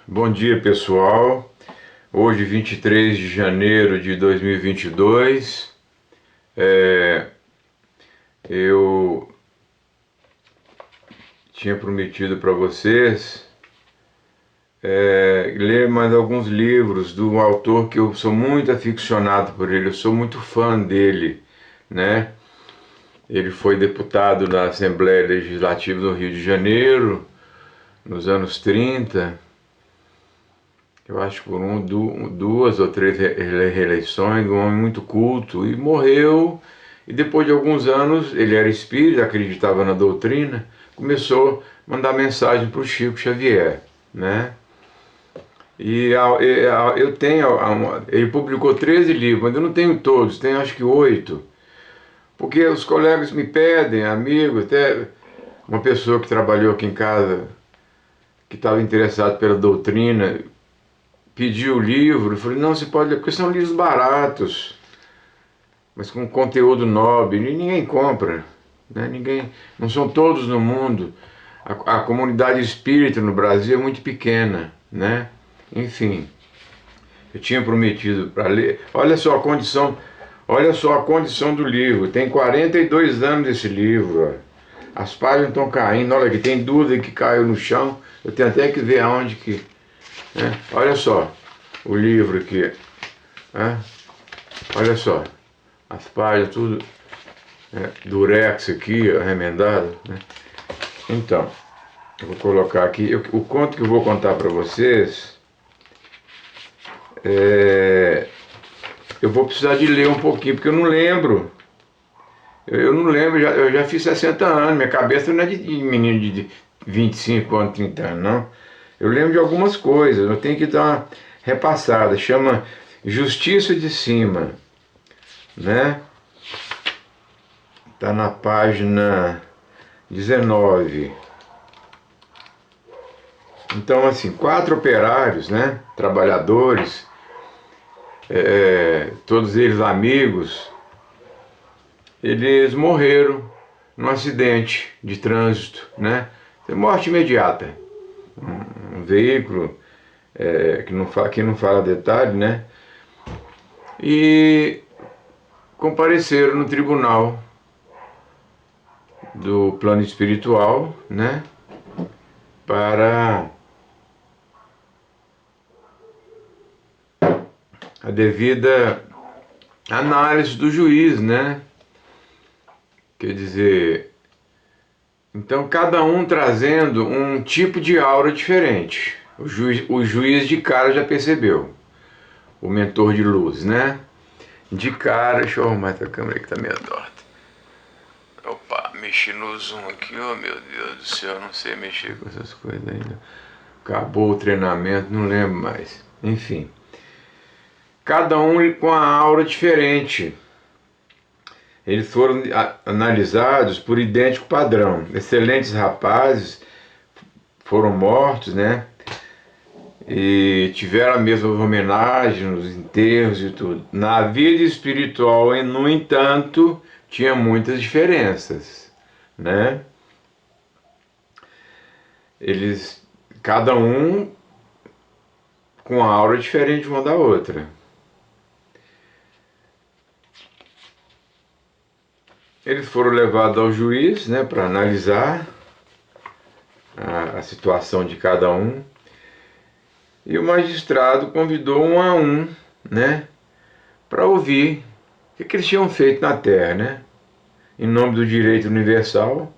Bom dia, pessoal. Hoje, 23 de janeiro de 2022, eu tinha prometido para vocês ler mais alguns livros do autor que eu sou muito aficionado por ele, eu sou muito fã dele, né? Ele foi deputado na Assembleia Legislativa do Rio de Janeiro nos anos 30. Eu acho que por duas ou três reeleições, um homem muito culto, e morreu. E depois de alguns anos, ele era espírita, acreditava na doutrina, começou a mandar mensagem para o Chico Xavier, né? Eu tenho, ele publicou 13 livros, mas eu não tenho todos, tenho acho que 8, porque os colegas me pedem, amigos, até uma pessoa que trabalhou aqui em casa, que estava interessado pela doutrina, pediu o livro, eu falei, não, você pode ler, porque são livros baratos, mas com conteúdo nobre, e ninguém compra, né? Não são todos no mundo, a comunidade espírita no Brasil é muito pequena, né? Enfim, eu tinha prometido para ler, olha só a condição do livro, tem 42 anos esse livro, ó. As páginas estão caindo, olha aqui, tem dúvida que caiu no chão, eu tenho até que ver aonde que, né? Olha só o livro aqui, né? Olha só, as páginas tudo durex aqui, remendado, né? Então, eu vou colocar aqui, o conto que eu vou contar para vocês, eu vou precisar de ler um pouquinho, porque eu não lembro, eu não lembro, eu já fiz 60 anos, minha cabeça não é de menino de 25 anos, 30 anos, não. Eu lembro de algumas coisas, eu tenho que dar uma repassada, chama Justiça de Cima, né? Está na página 19. Então, assim, 4 operários, né? Trabalhadores, todos eles amigos, eles morreram num acidente de trânsito, né? Morte imediata. Um veículo que não fala detalhe, né? E compareceram no tribunal do plano espiritual, né? Para a devida análise do juiz, né? Quer dizer, então cada um trazendo um tipo de aura diferente. O juiz de cara já percebeu, o mentor de luz, né? De cara, deixa eu arrumar essa câmera que tá meio torta. Opa, mexi no zoom aqui, oh meu Deus do céu, não sei mexer com essas coisas ainda. Acabou o treinamento, não lembro mais. Enfim, cada um com a aura diferente. Eles foram analisados por idêntico padrão. Excelentes rapazes foram mortos, né? E tiveram a mesma homenagem nos enterros e tudo. Na vida espiritual, no entanto, tinha muitas diferenças, né? Eles, cada um com a aura diferente uma da outra. Eles foram levados ao juiz, né, para analisar a situação de cada um. E o magistrado convidou um a um, né, para ouvir o que eles tinham feito na Terra, né, em nome do direito universal,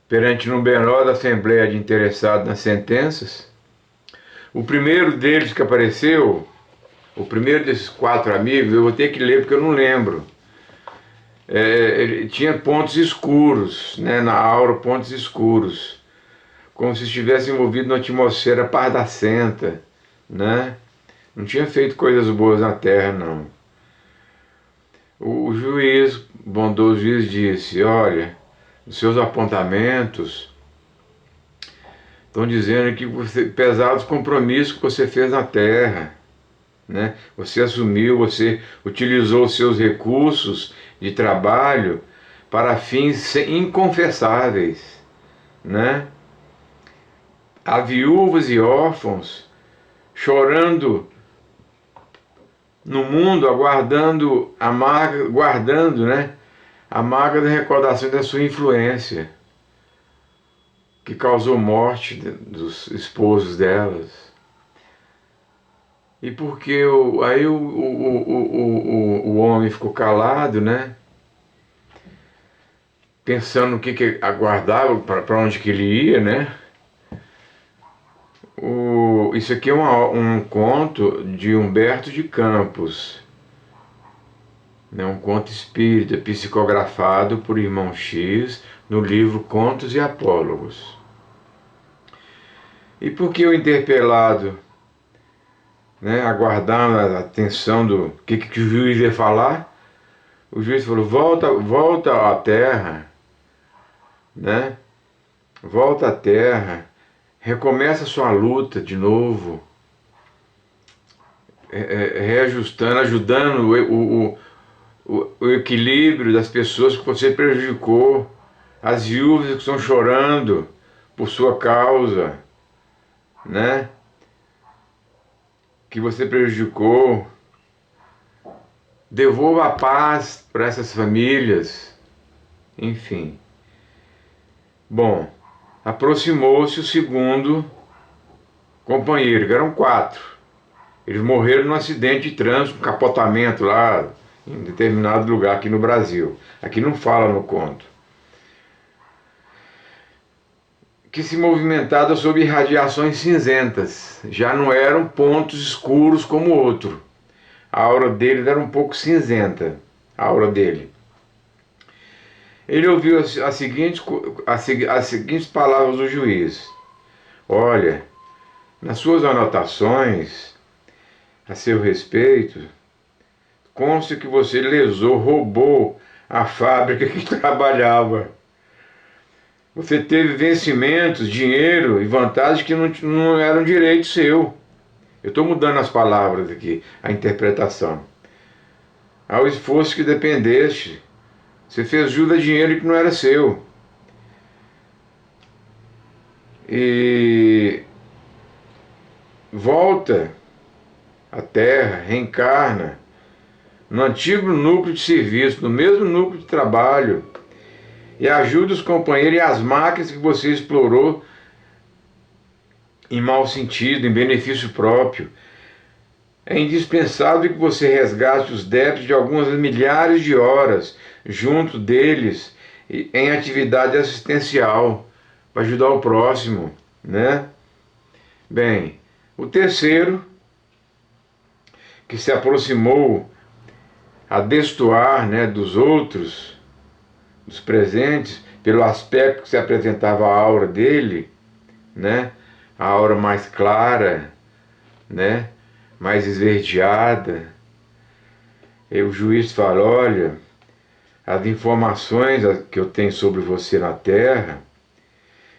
perante numerosa assembleia de interessados nas sentenças. O primeiro deles que apareceu, o primeiro desses 4 amigos, eu vou ter que ler porque eu não lembro. Ele tinha pontos escuros, né, na aura, pontos escuros, como se estivesse envolvido numa atmosfera pardacenta, né? Não tinha feito coisas boas na Terra, não. O juiz, bondoso juiz, disse: olha, os seus apontamentos estão dizendo que pesados compromissos que você fez na Terra, né? Você assumiu, você utilizou os seus recursos de trabalho para fins inconfessáveis, né? há viúvas e órfãos chorando no mundo, aguardando a marca, guardando, né, a marca da recordação da sua influência, que causou morte dos esposos delas. E porque aí o homem ficou calado, né, pensando no que aguardava, para onde que ele ia, né. Isso aqui é um conto de Humberto de Campos, né, um conto espírita psicografado por Irmão X no livro Contos e Apólogos. E por que o interpelado, né, aguardando a atenção do que o juiz ia falar, o juiz falou: volta à terra, né? Volta à terra, recomeça sua luta de novo, reajustando, ajudando o equilíbrio das pessoas que você prejudicou, as viúvas que estão chorando por sua causa, né? Que você prejudicou. Devolva a paz para essas famílias. Enfim. Bom, aproximou-se o segundo companheiro, que eram 4. Eles morreram num acidente de trânsito, um capotamento lá em determinado lugar aqui no Brasil. Aqui não fala no conto. Que se movimentava sob radiações cinzentas. Já não eram pontos escuros como o outro. A aura dele era um pouco cinzenta. A aura dele. Ele ouviu as seguintes palavras do juiz: olha, nas suas anotações a seu respeito, consta que você lesou, roubou a fábrica que trabalhava. Você teve vencimentos, dinheiro e vantagens que não eram direito seu. Eu estou mudando as palavras aqui, a interpretação. Ao esforço que dependeste, você fez jus a dinheiro que não era seu. E volta à terra, reencarna no antigo núcleo de serviço, no mesmo núcleo de trabalho, e ajude os companheiros e as máquinas que você explorou em mau sentido, em benefício próprio. É indispensável que você resgate os débitos de algumas milhares de horas junto deles em atividade assistencial para ajudar o próximo, né? Bem, o terceiro, que se aproximou a destoar, né, dos outros, dos presentes, pelo aspecto que se apresentava a aura dele, né? A aura mais clara, né? Mais esverdeada. E o juiz fala: olha, as informações que eu tenho sobre você na Terra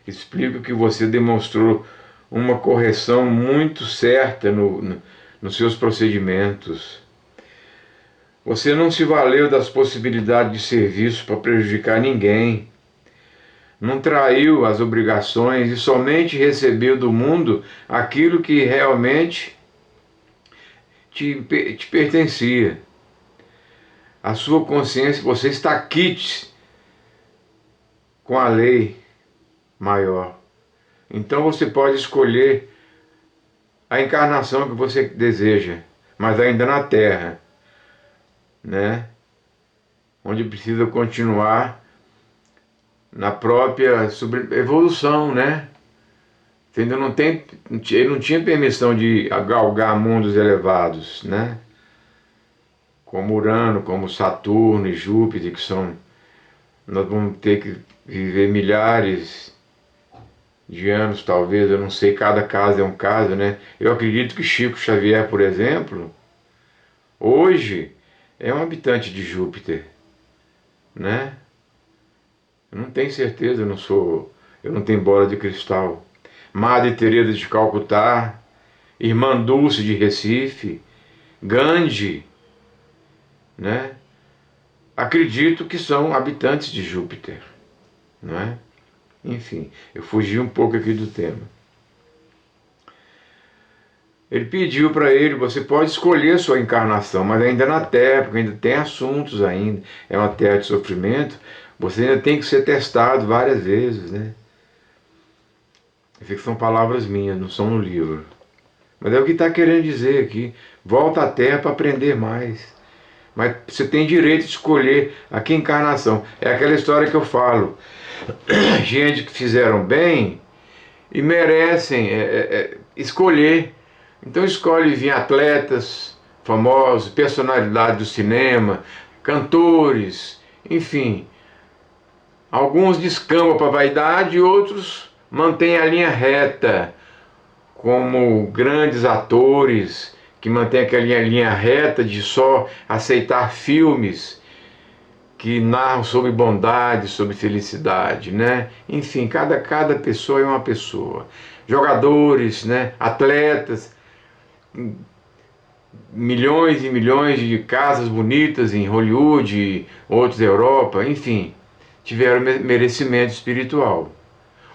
explicam que você demonstrou uma correção muito certa nos seus procedimentos. Você não se valeu das possibilidades de serviço para prejudicar ninguém. Não traiu as obrigações e somente recebeu do mundo aquilo que realmente te pertencia. A sua consciência, você está quite com a lei maior. Então você pode escolher a encarnação que você deseja, mas ainda na Terra, né? Onde precisa continuar na própria evolução, né? Você ainda não tem, ele não tinha permissão de galgar mundos elevados, né? Como Urano, como Saturno e Júpiter, que são, nós vamos ter que viver milhares de anos, talvez, eu não sei, cada caso é um caso, né? Eu acredito que Chico Xavier, por exemplo, hoje é um habitante de Júpiter, né? Eu não tenho certeza, eu não tenho bola de cristal. Madre Teresa de Calcutá, Irmã Dulce de Recife, Gandhi, né? Acredito que são habitantes de Júpiter, não é? Enfim, eu fugi um pouco aqui do tema. Ele pediu para ele, você pode escolher sua encarnação, mas ainda na Terra, porque ainda tem assuntos ainda, é uma terra de sofrimento, você ainda tem que ser testado várias vezes, né? São palavras minhas, não são no livro. Mas é o que está querendo dizer aqui. Volta à Terra para aprender mais. Mas você tem direito de escolher a que encarnação. É aquela história que eu falo. Gente que fizeram bem e merecem escolher. Então escolhe vir atletas famosos, personalidades do cinema, cantores, enfim. Alguns descambam para a vaidade e outros mantêm a linha reta, como grandes atores que mantêm aquela linha reta de só aceitar filmes que narram sobre bondade, sobre felicidade, né? Enfim, cada pessoa é uma pessoa. Jogadores, né? Atletas, milhões e milhões de casas bonitas em Hollywood, outros na Europa, enfim, tiveram merecimento espiritual.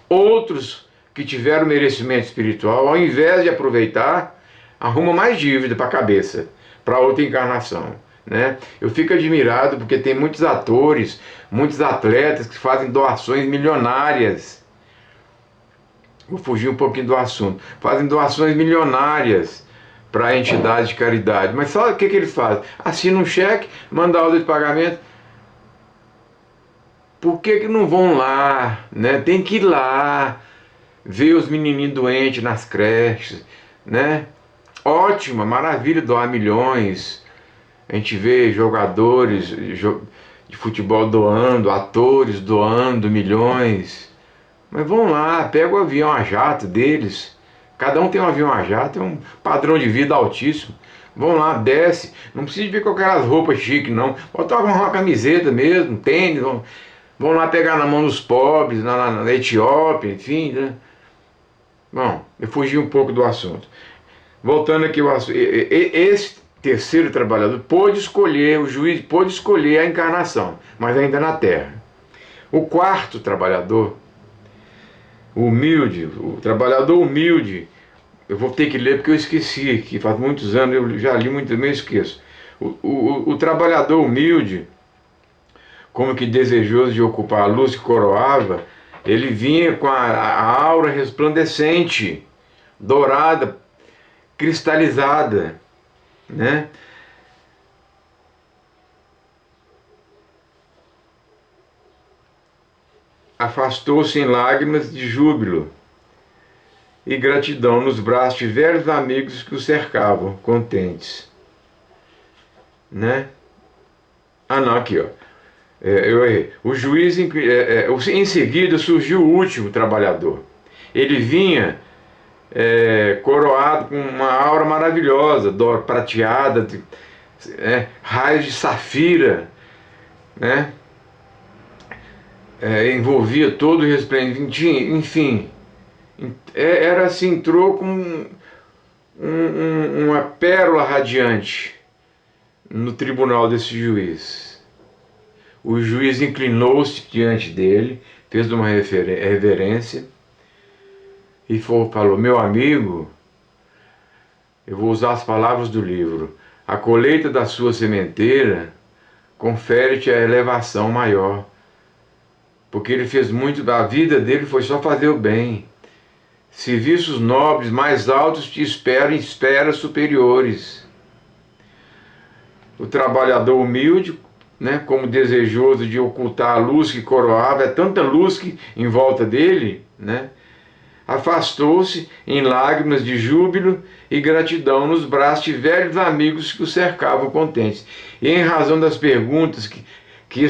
Outros que tiveram merecimento espiritual, ao invés de aproveitar, arrumam mais dívida para a cabeça, para outra encarnação. Né? Eu fico admirado porque tem muitos atores, muitos atletas que fazem doações milionárias. Vou fugir um pouquinho do assunto. Fazem doações milionárias para entidades de caridade. Mas só o que eles fazem? Assinam um cheque, mandam a ordem de pagamento. Por que não vão lá? Né? Tem que ir lá ver os menininhos doentes nas creches. Né? Ótima, maravilha doar milhões. A gente vê jogadores de futebol doando, atores doando milhões. Mas vão lá, pega o avião a jato deles. Cada um tem um avião a jato, é um padrão de vida altíssimo. Vão lá, desce. Não precisa vir com aquelas roupas chiques, não. Bota uma camiseta mesmo, tênis. Vão lá pegar na mão dos pobres, na Etiópia, enfim. Né? Bom, eu fugi um pouco do assunto. Voltando aqui ao assunto. Esse terceiro trabalhador pôde escolher, o juiz pôde escolher a encarnação, mas ainda na Terra. O quarto trabalhador, humilde, o trabalhador humilde, eu vou ter que ler porque eu esqueci, que faz muitos anos, eu já li muito, também esqueço. O trabalhador humilde, como que desejoso de ocupar a luz que coroava, ele vinha com a aura resplandecente, dourada, cristalizada, né? Afastou-se em lágrimas de júbilo e gratidão nos braços de velhos amigos que o cercavam, contentes. Né? Ah, não, aqui, ó. Eu errei. O juiz, em seguida, surgiu o último trabalhador. Ele vinha coroado com uma aura maravilhosa, prateada, raios de safira, né? Envolvia todo o resplendente, enfim, era assim, entrou com uma pérola radiante no tribunal desse juiz. O juiz inclinou-se diante dele, fez uma reverência e falou: meu amigo, eu vou usar as palavras do livro, a colheita da sua sementeira confere-te a elevação maior, porque ele fez muito, da vida dele foi só fazer o bem. Serviços nobres mais altos te esperam em esferas superiores. O trabalhador humilde, né, como desejoso de ocultar a luz que coroava, é tanta luz que em volta dele, né, afastou-se em lágrimas de júbilo e gratidão nos braços de velhos amigos que o cercavam contentes. E em razão das perguntas que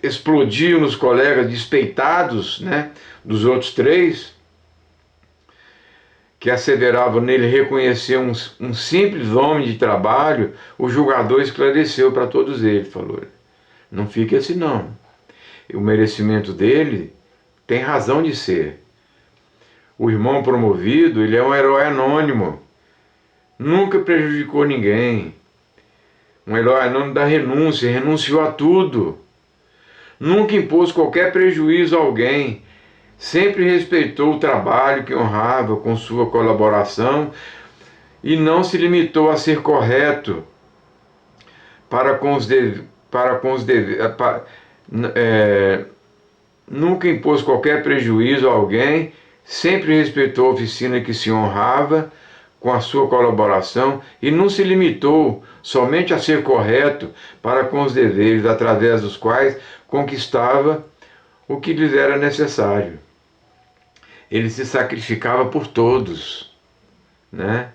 explodiam nos colegas despeitados, né, dos outros três, que asseveravam nele reconhecer um simples homem de trabalho, o julgador esclareceu para todos eles, falou: não fique assim não, o merecimento dele tem razão de ser. O irmão promovido, ele é um herói anônimo, nunca prejudicou ninguém, um herói anônimo da renúncia, renunciou a tudo, nunca impôs qualquer prejuízo a alguém, sempre respeitou o trabalho que honrava com sua colaboração e não se limitou a ser correto para com os nunca impôs qualquer prejuízo a alguém, sempre respeitou a oficina que se honrava com a sua colaboração e não se limitou somente a ser correto para com os deveres através dos quais conquistava o que lhes era necessário. Ele se sacrificava por todos, né?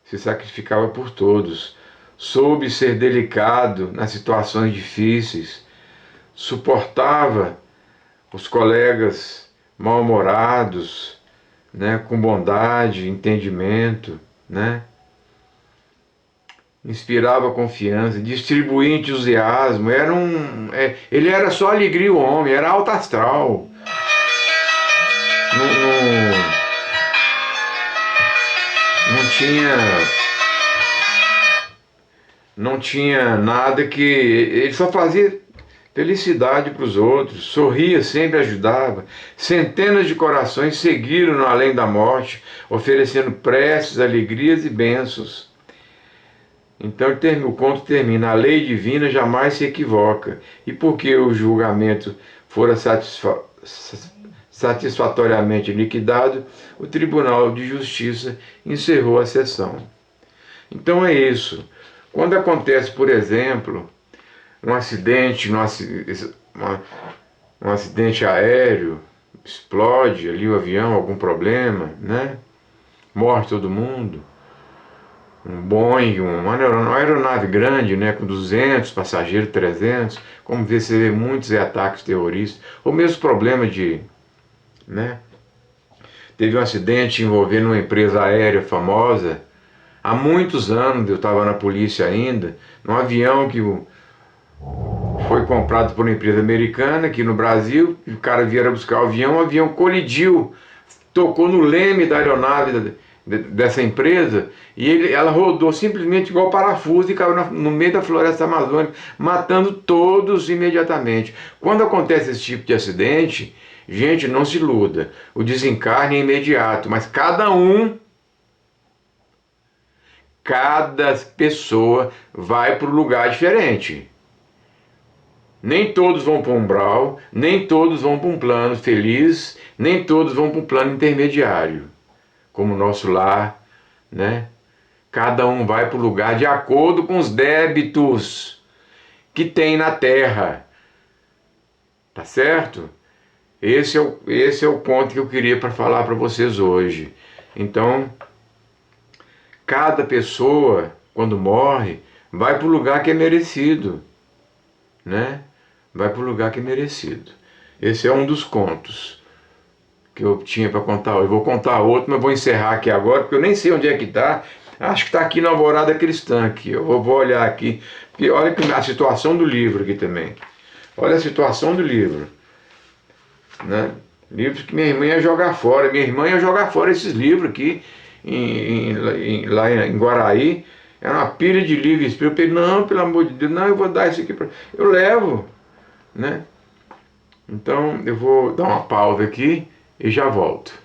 Se sacrificava por todos. Soube ser delicado nas situações difíceis, suportava os colegas mal-humorados, né, com bondade, entendimento, né? Inspirava confiança, distribuía entusiasmo, ele era só alegria o homem, era alto astral. Não tinha nada que... Ele só fazia felicidade para os outros, sorria, sempre ajudava. Centenas de corações seguiram-no além da morte, oferecendo preces, alegrias e bênçãos. Então o conto termina: a lei divina jamais se equivoca, e porque o julgamento fora satisfatoriamente liquidado, o Tribunal de Justiça encerrou a sessão. Então é isso. Quando acontece, por exemplo, um acidente aéreo, explode ali o avião, algum problema, né? Morre todo mundo. Um Boeing, uma aeronave grande, né, com 200 passageiros, 300, como você vê muitos ataques terroristas, ou mesmo problema de... né? Teve um acidente envolvendo uma empresa aérea famosa, há muitos anos, eu estava na polícia ainda, num avião que foi comprado por uma empresa americana aqui no Brasil, e o cara vieram buscar o avião colidiu, tocou no leme da aeronave dessa empresa, e ela rodou simplesmente igual parafuso e caiu no meio da floresta amazônica, matando todos imediatamente. Quando acontece esse tipo de acidente, gente, não se iluda, o desencarne é imediato, mas cada pessoa vai para um lugar diferente. Nem todos vão para um umbral, nem todos vão para um plano feliz, nem todos vão para um plano intermediário, como o nosso lar, né? Cada um vai para o lugar de acordo com os débitos que tem na terra. Tá certo? Esse é o ponto que eu queria para falar para vocês hoje. Então, cada pessoa, quando morre, vai para o lugar que é merecido, né? Vai para o lugar que é merecido. Esse é um dos contos que eu tinha para contar hoje. Eu vou contar outro, mas vou encerrar aqui agora, porque eu nem sei onde é que está. Acho que está aqui na Alvorada Cristã, aqui. Eu vou olhar aqui, porque olha a situação do livro aqui também. Olha a situação do livro, né? Livros que minha irmã ia jogar fora. Minha irmã ia jogar fora esses livros aqui, lá em Guaraí. Era uma pilha de livros. Eu falei, não, pelo amor de Deus, não, eu vou dar isso aqui para... Eu levo, né? Então eu vou dar uma pausa aqui e já volto.